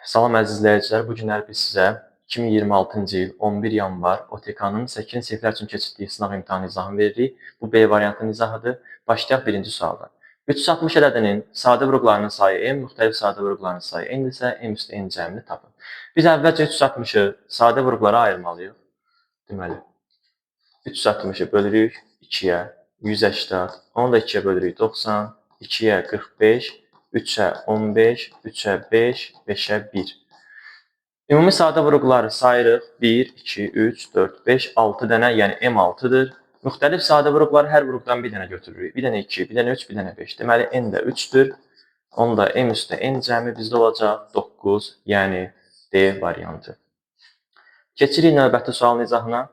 Salam əziz izləyicilər, bu günlər biz sizə 2026-cı il 11 yanvar OTK-nın 8 siniflər üçün keçirdiyi sınav imtahanı izahını veririk. Bu B variantının izahıdır. Başlayaq birinci sualdan. 360 ədədinin sadə vurğularının sayı m, müxtəlif sadə vurğularının sayı n-dirsə, m üstü n cəmini tapın. Biz əvvəlcə 360-ı sadə vurğulara ayırmalıyıq. Deməli, 360-ı bölürük 2-yə, 180, onu da 2-yə bölürük 90, 2-yə 45, 3-ə 15, 3-ə 5, 5-ə 1. Ümumi sadə vurğuları sayırıq. 1, 2, 3, 4, 5, 6 dənə, yəni M6-dır. Müxtəlif sadə vurğuları hər vurğudan bir dənə götürürük. Bir dənə 2, bir dənə 3, bir dənə 5. Deməli, N də 3-dür. Onda M üstə N cəmi bizdə olacaq 9, yəni D variantı. Keçirik növbəti sualın izahına.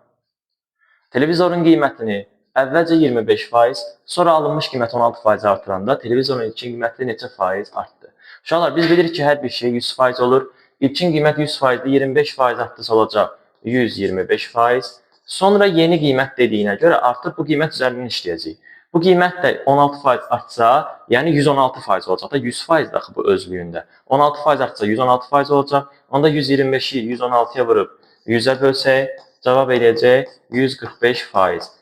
Televizorun qiymətini əvvəlcə 25%, sonra alınmış qiymət 16% artıranda televizorun ilkin qiyməti neçə faiz artdı? Uşaqlar, biz bilirik ki, hər bir şey 100% olur. İlkin qiymət 100%-dir, 25% artırsa olacaq 125%. Sonra yeni qiymət dediyinə görə artıq bu qiymət üzərindən işləyəcək. Bu qiymət də 16% artsa, yəni 116% olacaq da 100% daxı bu özlüyündə. 16% artsa 116% olacaq. Onda 125-i 116-ya vurub 100-ə bölsək, cavab eləyəcək 145%.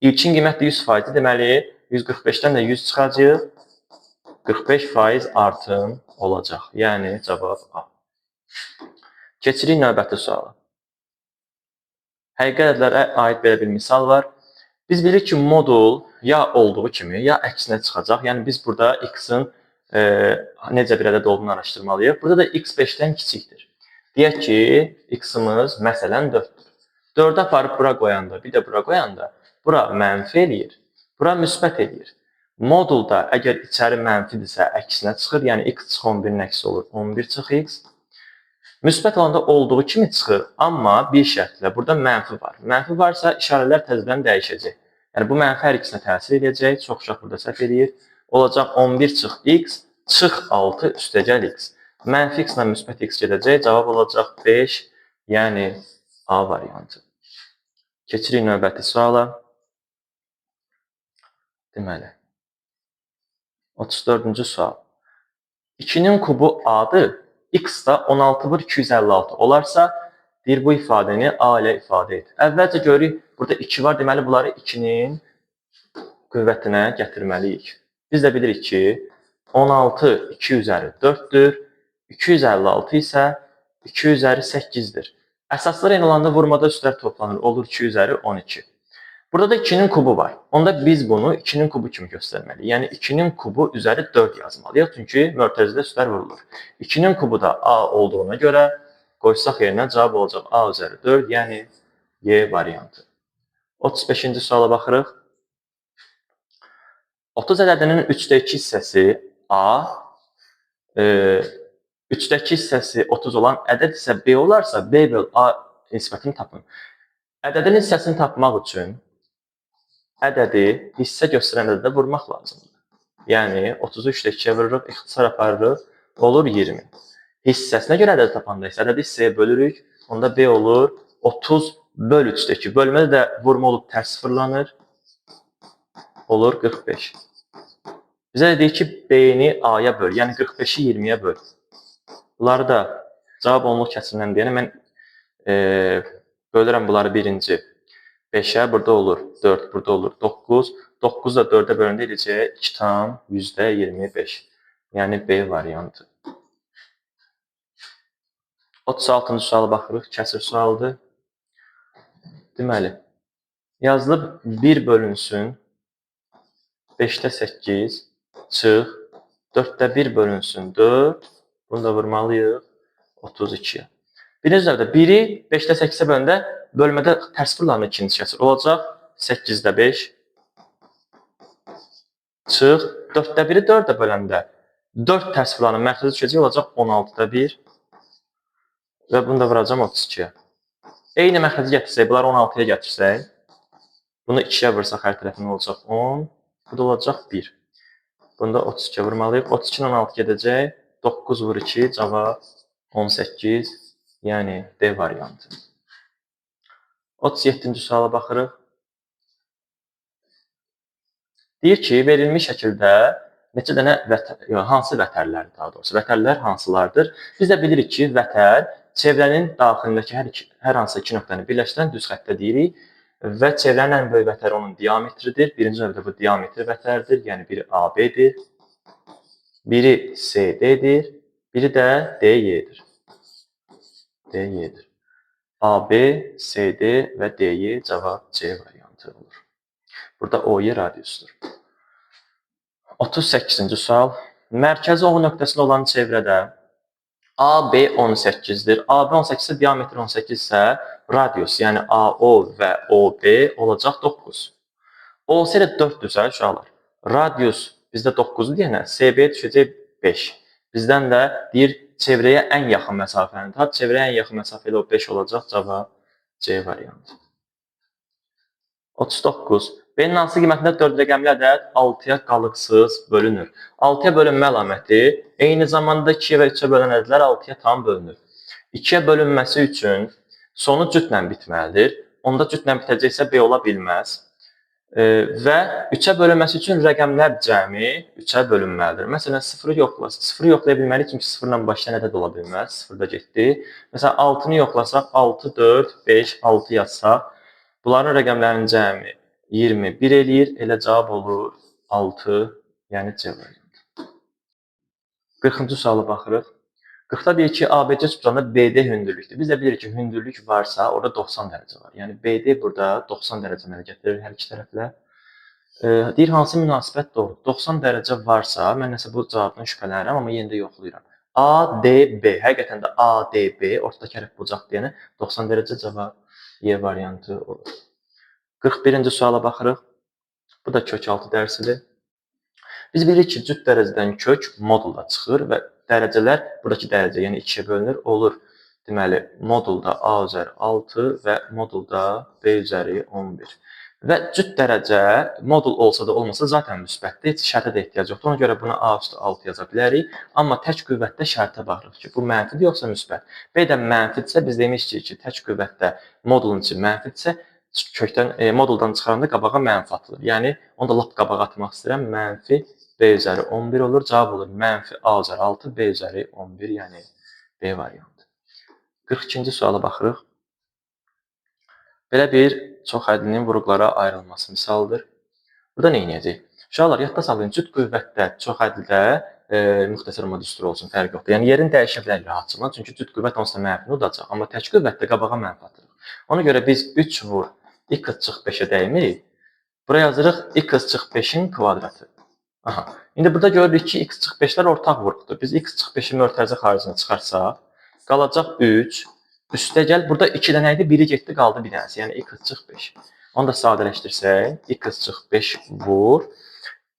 İlkin qiymət də 100%-dir, deməli 145-dən də 100 çıxacaq, 45% artım olacaq. Yəni cavab A. Keçirik növbəti suala. Həqiqi ədədlərə aid belə bir misal var. Biz bilirik ki, modul ya olduğu kimi, ya əksinə çıxacaq. Yəni biz burada x-in necə bir ədəd olduğunu araşdırmalıyıq. Burada da x 5-dən kiçikdir. Deyək ki, x-imiz məsələn 4-dür. 4-ü aparıb bura qoyanda, bir də bura qoyanda, bura mənfi eləyir, bura müsbət eləyir. Modulda əgər içəri mənfidirsə, əksinə çıxır, yəni x çıx 11-in əksi olur, 11 çıx x. Müsbət olanda olduğu kimi çıxır, amma bir şərtlə, burada mənfi var. Mənfi varsa, işarələr təzədən dəyişəcək. Yəni, bu mənfi hər ikisinə təsir edəcək, çox uşaq burada səhv edir. Olacaq 11 çıx x, çıx 6 üstəgəl x. Mənfi x ilə müsbət x gedəcək, cavab olacaq 5, yəni A variantı. Keçirik növbəti suala. Deməli, 34-cü sual. 2-nin kubu A-dır, x da 16 vur 256 olarsa, deyir bu ifadəni A ilə ifadə et. Əvvəlcə görürük, burada 2 var, deməli bunları 2-nin qüvvətinə gətirməliyik. Biz də bilirik ki, 16 2 üzəri 4-dür, 256 isə 2 üzəri 8-dir. Əsaslar eyni olanda vurmada üstlər toplanır, olur 2 üzəri 12. Burada da 2-nin kubu var. Onda biz bunu 2-nin kubu kimi göstərməliyik. Yəni 2-nin kubu üzəri 4 yazmalıyıq. Çünki mörtəzədə üstlər vurulur. 2-nin kubu da A olduğuna görə qoysaq yerinə cavab olacaq A üzəri 4, yəni Y variantı. 35-ci suala baxırıq. 30 ədədinin 3-də 2 hissəsi A, 3-dəki hissəsi 30 olan ədəd isə B olarsa, B böl A nisbətini tapın. Ədədin hissəsini tapmaq üçün ədədi hissə göstərən ədədə vurmaq lazımdır. Yəni 30-u 3-də 2-yə vururuq, ixtisar aparırıq, olur 20. Hissəsinə görə ədədi tapanda isə ədədi hissəyə bölürük, onda B olur 30 böl 3-də 2. Bölmədə də vurma olub tərs sıfırlanır, olur 45. Bizə deyir ki, B-ni A-ya böl, yəni 45-i 20-yə böl. Bunları da cavab onluq kəsirindən deyəni mən bölürəm bunları birinci 5-ə, burada olur 4, burada olur 9. 9 da 4-ə bölündə edəcək 2 tam %25. Yəni B variantı. 36-cı suala baxırıq, kəsir sualdır. Deməli, yazılıb 1 bölünsün 5-də 8 çıx 4-də 1 bölünsün 4. Bunu da vurmalıyıq 32-yə. Birinci növbədə 1-i 5-də 8-ə böləndə bölmədə tərs fırlanma ikinci kəsir olacaq 8-də 5 çıx 4-də 1-i 4-də böləndə 4 tərs fırlanma mərkəzə düşəcək olacaq 16-da 1 və bunu da vuracam 32-yə. Eyni mərkəzi gətirsək, bunları 16-ya gətirsək, bunu 2-yə vursaq hər tərəfindən olacaq 10, bu da olacaq 1. Bunu da 32-yə vurmalıyıq. 32-dən 16 gedəcək, 9 vur 2, cavab 18, yəni D variantı. 37-ci suala baxırıq. Deyir ki, verilmiş şəkildə neçə dənə hansı vətərlər daha doğrusu, vətərlər hansılardır? Biz də bilirik ki, vətər çevrənin daxilindəki hər hansı iki nöqtəni birləşdirən düz xəttə deyirik və çevrənin ən böyük vətəri onun diametridir. Birinci növbədə bu diametri vətərdir, yəni biri AB-dir, biri CD-dir, biri də DY-dir. DY-dir. AB, CD və DY cavab C variantı olur. Burada OY radiusdur. 38-ci sual. Mərkəzi O nöqtəsində olan çevrədə AB 18-dir. AB 18-də diametri 18 isə radius, yəni AO və OB olacaq 9. OC ilə 4-dürsə uşaqlar. Radius bizdə 9-dur deyənə CB düşəcək 5. Bizdən də deyir çevrəyə ən yaxın məsafəni tap. Çevrəyə ən yaxın məsafə ilə o 5 olacaq. Cavab C variantı. 39. B-nin hansı qiymətində 4 rəqəmli ədəd 6-ya qalıqsız bölünür? 6-ya bölünmə əlaməti eyni zamanda 2-yə və 3-ə bölünən ədədlər 6-ya tam bölünür. 2-yə bölünməsi üçün sonu cütlə bitməlidir. Onda cütlə bitəcəksə B ola bilməz. Və 3-ə bölünməsi üçün rəqəmlər cəmi 3-ə bölünməlidir. Məsələn, 0-ı yoxlasaq, 0-ı yoxlaya bilməliyik, çünki 0-la başlayan ədəd ola bilməz. 0 da getdi. Məsələn, 6-nı yoxlasaq, 6, 4, 5, 6 yazsaq, bunların rəqəmlərinin cəmi 21 eləyir. Elə cavab olur 6, yəni C variantı. 40-cı suala baxırıq. 40-da deyir ki, ABC sütununda BD hündürlükdür. Biz də bilirik ki, hündürlük varsa, orada 90 dərəcə var. Yəni BD burada 90 dərəcə əmələ gətirir hər iki tərəflə. Deyir, hansı münasibət doğrudur? 90 dərəcə varsa, mən nəsə bu cavabdan şübhələnirəm, amma yenə də yoxlayıram. ADB, həqiqətən də ADB, ortadakı hərf bucaq deyənə 90 dərəcə cavab Y variantı olur. 41-ci suala baxırıq. Bu da kökaltı dərsidir. Biz bilirik ki, cüt dərəcədən kök modulda çıxır və dərəcələr, buradakı dərəcə, yəni 2-yə bölünür, olur. Deməli, modulda A üzəri 6 və modulda B üzəri 11. Və cüt dərəcə modul olsa da olmasa zaten müsbətdir, heç şərtə də ehtiyac yoxdur. Ona görə buna A üstü 6 yaza bilərik. Amma tək qüvvətdə şərtə baxırıq ki, bu mənfidir yoxsa müsbət. B də mənfidirsə, biz demişdik ki, tək qüvvətdə modulun içi mənfidirsə, kökdən moduldan çıxaranda qabağa mənfi atılır. Yəni, onu da lap qabağa atmaq istəyirəm. Mənfi B üzəri 11 olur. Cavab olur mənfi A üzəri 6, B üzəri 11, yəni B variantı. 42-ci suala baxırıq. Belə bir çox hədlinin vuruqlara ayrılması misalıdır. Burada nə edəcək? Uşaqlar, yadda saxlayın, cüt qüvvətdə, çox hədlidə müxtəsər olma düsturu olsun, fərq yoxdur. Yəni, yerin dəyişə bilərik rahatçılıqla, çünki cüt qüvvət onsuz da mənfini udacaq. Amma tək qüvvətdə qabağa mənfi atırıq. Ona görə biz 3 vur x çıx 5-ə dəymirik. Buraya yazırıq x çıx 5-in kvadratı. Aha. İndi burada görürük ki, x çıx 5-lər ortaq vuruqdur. Biz x çıx 5-in mötərizə xaricində çıxarsaq, qalacaq 3. Üstə gəl, burada 2 dənə idi, biri getdi, qaldı bir dənəsi. Yəni x çıx 5. Onu da sadələşdirsək, x çıx 5 vur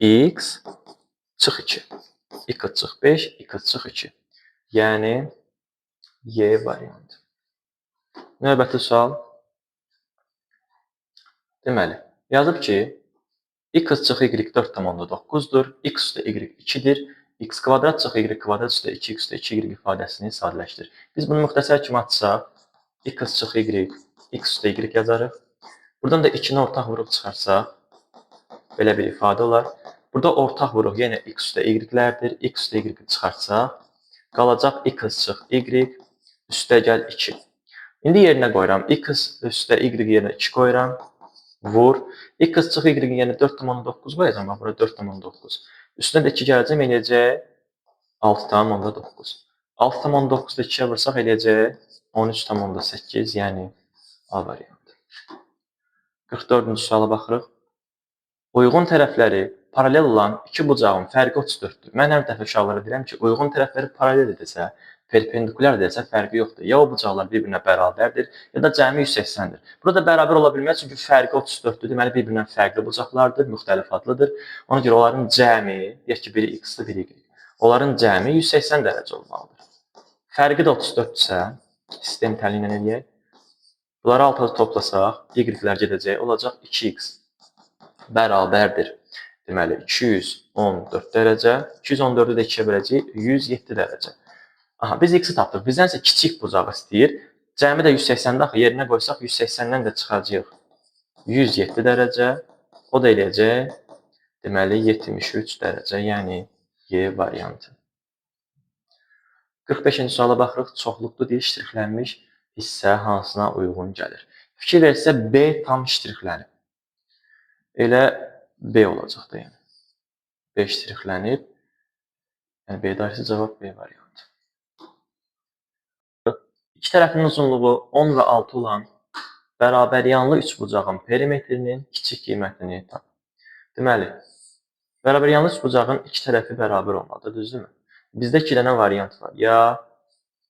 x çıx 2. x çıx 5, x çıx 2. Yəni Y variantı. Növbəti sual. Deməli, yazıb ki, x çıx y 4,9-dur, x üstə y 2-dir, x kvadrat çıx y kvadrat üstə 2x üstə 2y ifadəsini sadələşdir. Biz bunu müxtəsər kimi açsaq, x çıx y, x üstə y yazarıq. Buradan da 2-ni ortaq vuruq çıxarsaq, belə bir ifadə olar. Burada ortaq vuruq yenə x üstə y-lərdir. X üstə y çıxarsaq, qalacaq x çıx y üstə gəl 2. İndi yerinə qoyuram. X üstə y yerinə 2 qoyuram. Vur. X çıx y yerinə 4,9 qoyacam. Bax, bura 4,9. Üstünə də 2 gələcəm, eləyəcək 6,9. 6,9-da 2-yə vursaq, eləyəcək 13,8, yəni A variantı. 44-cü suala baxırıq. Uyğun tərəfləri paralel olan iki bucağın fərqi 34-dür. Mən hər dəfə uşaqlara deyirəm ki, uyğun tərəfləri paralel edirsə, perpendikulyar edirsə fərqi yoxdur. Ya o bucaqlar bir-birinə bərabərdir, ya da cəmi 180-dir. Burada bərabər ola bilməz, çünki fərqi 34-dür. Deməli, bir-birindən fərqli bucaqlardır, müxtəlif adlıdır. Ona görə onların cəmi, deyək ki, biri x-dır, biri y. Onların cəmi 180 dərəcə olmalıdır. Fərqi də 34-dürsə, sistem təli ilə eləyək. Bunları altıda toplasaq, y-lər gedəcək, olacaq 2x bərabərdir. Deməli, 214 dərəcə, 214-ü də 2-yə böləcəyik, 107 dərəcə. Aha, biz x-i tapdıq. Bizdən isə kiçik bucağı istəyir. Cəmi də 180-də axı, yerinə qoysaq 180-dən də çıxacaq 107 dərəcə. O da eləyəcək Deməli 73 dərəcə, yəni Y variantı. 45-ci suala baxırıq. Çoxluqlu deyil, ştrixlənmiş hissə hansına uyğun gəlir? Fikir versə B tam ştrixlənib. Elə B olacaq da yəni. B ştrixlənib. Yəni B dairəsi cavab B variantı. İki tərəfinin uzunluğu 10 və 6 olan bərabəryanlı üçbucağın perimetrinin kiçik qiymətini tap. Deməli, bərabəryanlı üçbucağın iki tərəfi bərabər olmalıdır, düzdürmü? Bizdə iki dənə variant var. Ya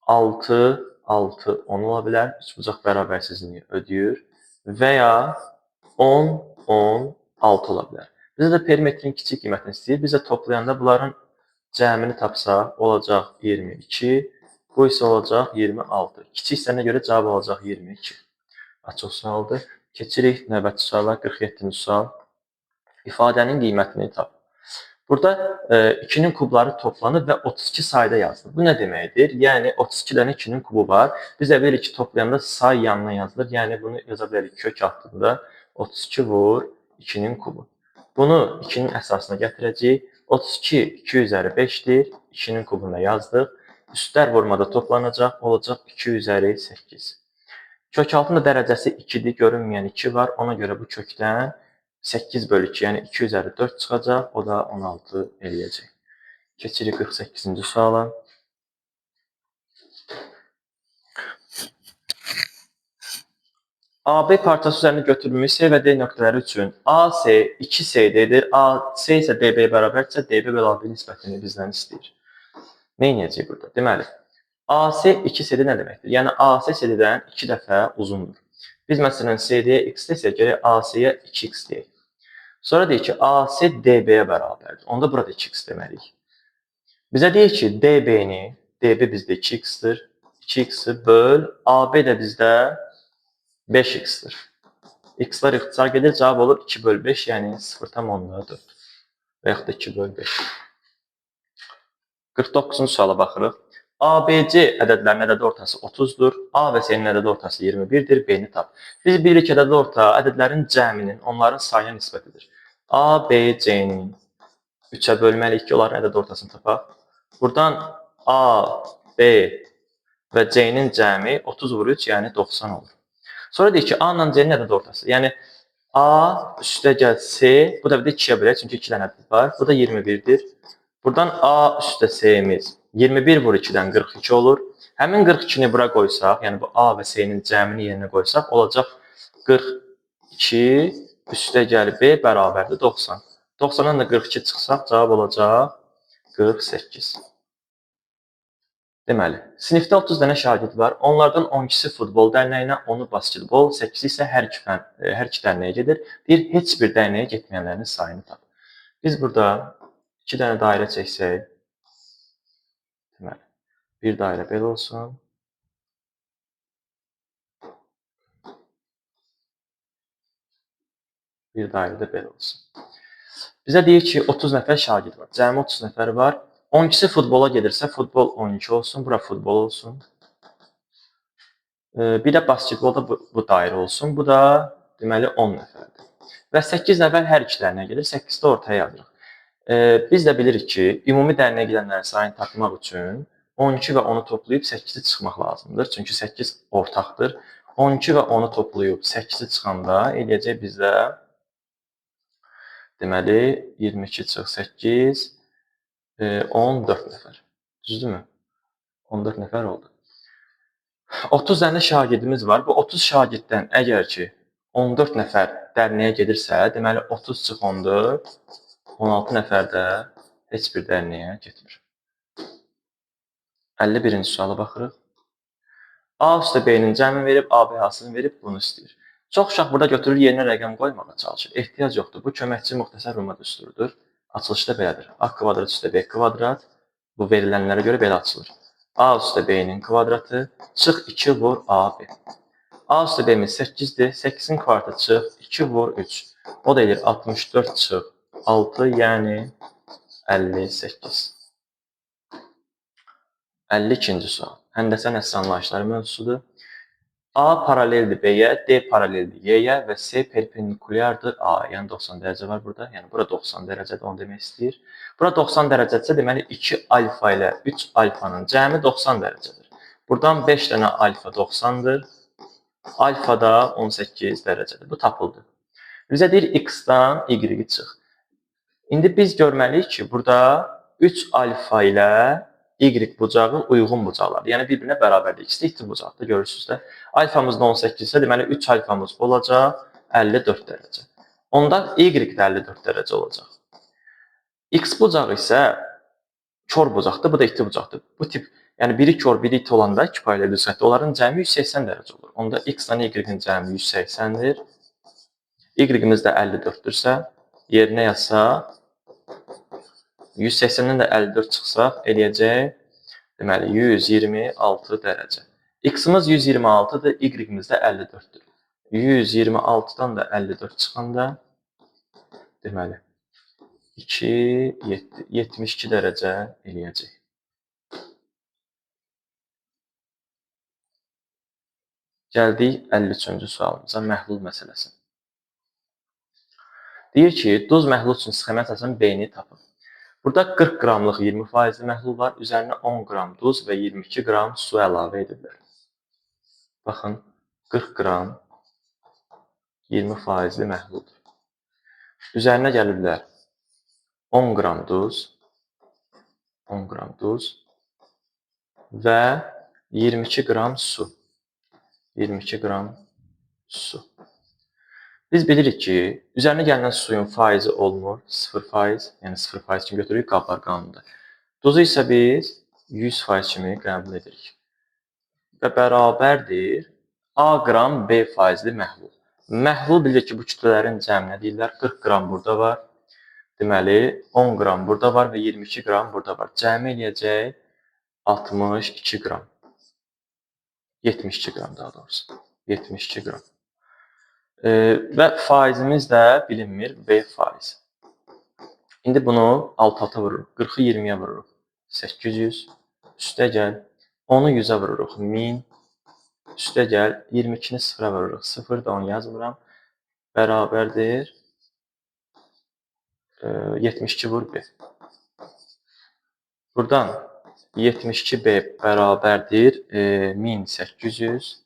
6, 6, 10 ola bilər, üçbucaq bərabərsizliyi ödəyir və ya 10, 10, 6 ola bilər. Bizə də perimetrin kiçik qiymətini istəyir. Biz də toplayanda bunların cəmini tapsaq, olacaq 22, bu isə olacaq 26. Kiçik hissənə görə cavab olacaq 22. Açıq sualdır. Keçirik növbəti suala, 47-ci sual. İfadənin qiymətini tap. Burada 2-nin kubları toplanıb və 32 sayda yazılır. Bu nə deməkdir? Yəni 32 dənə 2-nin kubu var. Biz də bilirik ki, toplayanda say yanına yazılır. Yəni bunu yaza bilərik kök altında 32 vur 2-nin kubu. Bunu 2-nin əsasına gətirəcəyik. 32 2 üzəri 5-dir. 2-nin kubuna yazdıq. Üstlər vurmada toplanacaq. Olacaq 2 üzəri 8. Kök altında dərəcəsi 2-dir. Görünməyən 2 var. Ona görə bu kökdən 8 bölü 2, yəni 2 üzəri 4 çıxacaq. O da 16 eləyəcək. Keçirik 48-ci suala. AB parçası üzərində götürülmüş C və D nöqtələri üçün AC 2CD-dir. AC isə DB-yə bərabərdirsə, DB bölü AB nisbətini bizdən istəyir. Nə edəcəyik burada? Deməli, AC 2CD nə deməkdir? Yəni AC CD-dən 2 dəfə uzundur. Biz məsələn CD-yə x desək, gərək AC-yə 2x deyək. Sonra deyək ki, AC DB-yə bərabərdir. Onda burada 2x deməliyik. Bizə deyir ki, DB-ni, DB bizdə 2x-dir. 2x-i böl, AB də bizdə 5x-dir. X-lar ixtisar gedir, cavab olur 2 böl 5, yəni 0,4 və yaxud da 2 böl 5. 49-cu suala baxırıq. ABC ədədlərinin ədəd ortası 30-dur. A və C-nin ədəd ortası 21-dir. B-ni tap. Biz bilirik ki, ədəd orta ədədlərin cəminin onların sayına nisbətidir. A, B, C-nin 3-ə bölməliyik ki, onların ədəd ortasını tapaq. Buradan A, B və C-nin cəmi 30 vur 3, yəni 90 olur. Sonra deyək ki, A ilə C-nin ədəd ortası. Yəni A üstə gəl C, bu da bir də 2-yə bölək, çünki 2 dənə ədəd var. Bu da 21-dir. Buradan A üstə C-miz 21 vur 2-dən 42 olur. Həmin 42-ni bura qoysaq, yəni bu A və C-nin cəmini yerinə qoysaq, olacaq 42 üstə gəl B bərabərdir 90. 90-dan da 42 çıxsaq, cavab olacaq 48. Deməli, sinifdə 30 dənə şagird var. Onlardan 12-si futbol dərnəyinə, 10-u basketbol, 8-i isə hər iki dərnəyə gedir. Deyir, heç bir dərnəyə getməyənlərin sayını tap. Biz burada 2 dənə dairə çəksək, deməli, bir dairə belə olsun. Bir dairə də belə olsun. Bizə deyir ki, 30 nəfər şagird var. Cəmi 30 nəfər var. 12-si futbola gedirsə, futbol 12 olsun, bura futbol olsun. Bir də basketbolda bu dairə olsun. Bu da deməli 10 nəfərdir. Və 8 nəfər hər iki dərnəyə gedir. 8-i də ortaya yazırıq. Biz də bilirik ki, ümumi dərnəyə gedənlərin sayını tapmaq üçün 12 və 10-u toplayıb 8-i çıxmaq lazımdır. Çünki 8 ortaqdır. 12 və 10-u toplayıb 8-i çıxanda eləyəcək bizdə deməli 22 çıx 8 14 nəfər. Düzdürmü? 14 nəfər oldu. 30 dənə şagirdimiz var. Bu 30 şagirddən əgər ki 14 nəfər dərnəyə gedirsə, deməli 30 çıx 14, 16 nəfər də heç bir dərnəyə getmir. 51-ci suala baxırıq. A üstə B-nin cəmini verib, AB hasılını verib, bunu istəyir. Çox uşaq burada götürür, yerinə rəqəm qoymağa çalışır. Ehtiyac yoxdur. Bu köməkçi müxtəsər vurma düsturudur. Açılışda belədir. A kvadrat üstə B kvadrat. Bu verilənlərə görə belə açılır. A üstə B-nin kvadratı çıx 2 vur AB. A üstə B-miz 8-dir. 8-in kvadratı çıx 2 vur 3. O da edir 64 çıx 6, yəni 58. 52-ci sual. Həndəsə nəsli anlayışları mövzusudur. A paraleldir B-yə, D paraleldir Y-yə və C perpendikulyardır A. Yəni 90 dərəcə var burada. Yəni bura 90 dərəcədir, onu demək istəyir. Bura 90 dərəcədirsə, deməli 2 alfa ilə 3 alfanın cəmi 90 dərəcədir. Buradan 5 dənə alfa 90-dır. Alfa da 18 dərəcədir. Bu tapıldı. Bizə deyir x-dan y-i çıx. İndi biz görməliyik ki, burada 3 alfa ilə y bucağı uyğun bucaqlardır. Yəni bir-birinə bərabərdir. İkisi də iti bucaqdır, görürsünüz də. Alfamız da 18 isə, deməli 3 alfamız olacaq 54 dərəcə. Onda y də 54 dərəcə olacaq. X bucağı isə kör bucaqdır, bu da iti bucaqdır. Bu tip, yəni biri kör, biri iti olanda iki paralel düzgətdə onların cəmi 180 dərəcə olur. Onda x-dan y-in cəmi 180-dir. Y-imiz də 54-dürsə, yerinə yazsaq 180-dən də 54 çıxsaq eləyəcək, deməli 126 dərəcə. X-imiz 126-dır, y-imiz də 54-dür. 126-dan da 54 çıxanda deməli 2, 7, 72 dərəcə eləyəcək. Gəldik 53-cü sualımıza, məhlul məsələsi. Deyir ki, duz məhlul üçün sxemə əsasən B-ni tapın. Burada 40 qramlıq 20% məhlul var, üzərinə 10 qram duz və 22 qram su əlavə edilir. Baxın, 40 qram 20% məhluldur. Üzərinə gəliblər 10 qram duz və 22 qram su. 22 qram su. Biz bilirik ki, üzərinə gələn suyun faizi olmur, 0%, yəni 0% kimi götürürük qablar qanununda. Duzu isə biz 100% kimi qəbul edirik. Və bərabərdir A qram B faizli məhlul. Məhlul bilir ki, bu kütlələrin cəminə deyirlər, 40 qram burada var. Deməli, 10 qram burada var və 22 qram burada var. Cəmi eləyəcək 62 qram. 72 qram daha doğrusu. 72 qram. Və faizimiz də bilinmir, B faizi. İndi bunu alt-alta vururuq. 40-ı 20-yə vururuq. 800. Üstə gəl. 10-u 100-ə vururuq. 1000. Üstə gəl. 22-ni 0-a vururuq. 0 da 10 yazmıram. Bərabərdir. 72 vur B. Buradan 72B bərabərdir 1800.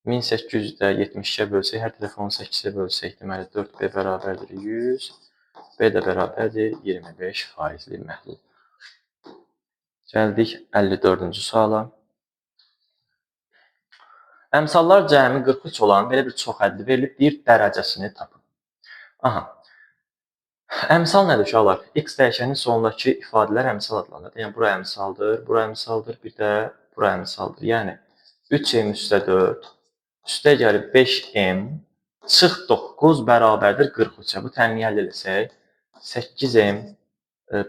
1800 də 70-ə bölsək, hər tərəfi 18-ə bölsək, deməli 4B bərabərdir 100, B də bərabərdir 25% məhlul. Gəldik 54-cü suala. Əmsallar cəmi 43 olan belə bir çoxhədli verilib, deyir dərəcəsini tapın. Aha. Əmsal nədir uşaqlar? X dəyişənin sonundakı ifadələr əmsal adlanır. Yəni bura əmsaldır, bir də bura əmsaldır. Yəni 3m üstə 4 üstə gəlib 5m çıx 9 bərabərdir 43-ə. Bu təmini əldə etsək, 8m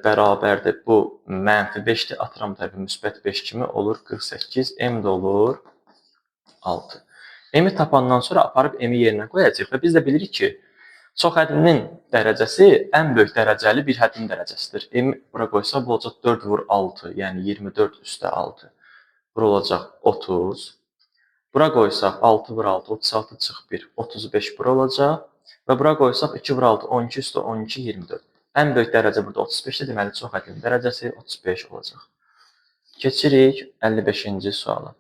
bərabərdir bu mənfi 5-dir. Atıram tərəfi müsbət 5 kimi olur 48. M də olur 6. M-i tapandan sonra aparıb M-i yerinə qoyacaq və biz də bilirik ki, çoxhədlinin dərəcəsi ən böyük dərəcəli bir həddin dərəcəsidir. M bura qoysa bu olacaq 4 vur 6, yəni 24 üstə 6. Bura olacaq 30. Bura qoysaq 6 vur 6, 36 çıx 1, 35 bura olacaq. Və bura qoysaq 2 vur 6, 12 üstə 12, 24. Ən böyük dərəcə burada 35-dir, deməli çoxhədlinin dərəcəsi 35 olacaq. Keçirik 55-ci suala.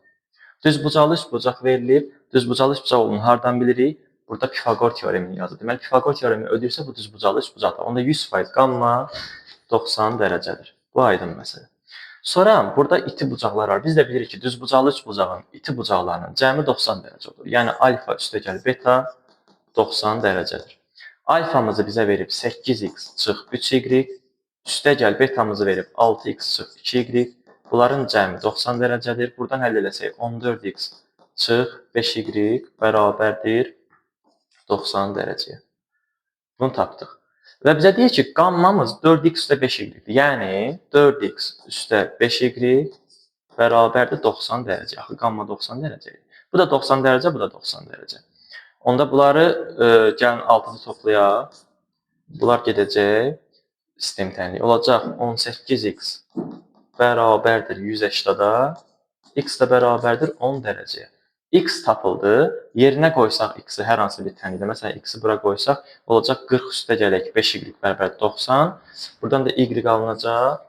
Düzbucaqlı üçbucaq verilib. Düzbucaqlı üçbucaq olduğunu hardan bilirik? Burada Pifaqor teoremini yazır. Deməli, Pifaqor teoremi ödəyirsə bu düzbucaqlı üçbucaqdır. Onda 100% qamma 90 dərəcədir. Bu aydın məsələ. Sonra burada iti bucaqlar var. Biz də bilirik ki, düzbucaqlı üçbucağın iti bucaqlarının cəmi 90 dərəcə olur. Yəni alfa üstə gəl beta 90 dərəcədir. Alfamızı bizə verib 8x çıx 3y, üstə gəl betamızı verib 6x çıx 2y. Bunların cəmi 90 dərəcədir. Buradan həll eləsək 14x çıx 5y bərabərdir 90 dərəcəyə. Bunu tapdıq. Və bizə deyir ki, qammamız 4x üstə 5y-dir. Yəni 4x üstə 5y bərabərdir 90 dərəcə. Axı qamma 90 dərəcədir. Bu da 90 dərəcə, bu da 90 dərəcə. Onda bunları gəlin altıda toplayaq. Bunlar gedəcək sistem tənliyi. Olacaq 18x bərabərdir 180-da, x də bərabərdir 10 dərəcəyə. X tapıldı. Yerinə qoysaq X-i hər hansı bir tənqdə, məsələn X-i bura qoysaq, olacaq 40 üstə gələk 5y bərabər 90. Buradan da Y alınacaq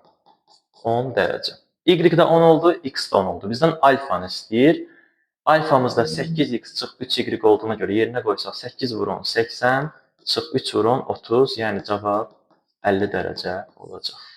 10 dərəcə. Y də 10 oldu, X də 10 oldu. Bizdən alfanı istəyir. Alfamız da 8x çıx 3y olduğuna görə yerinə qoysaq 8 vur 10 80 çıx 3 vur 10 30, yəni cavab 50 dərəcə olacaq.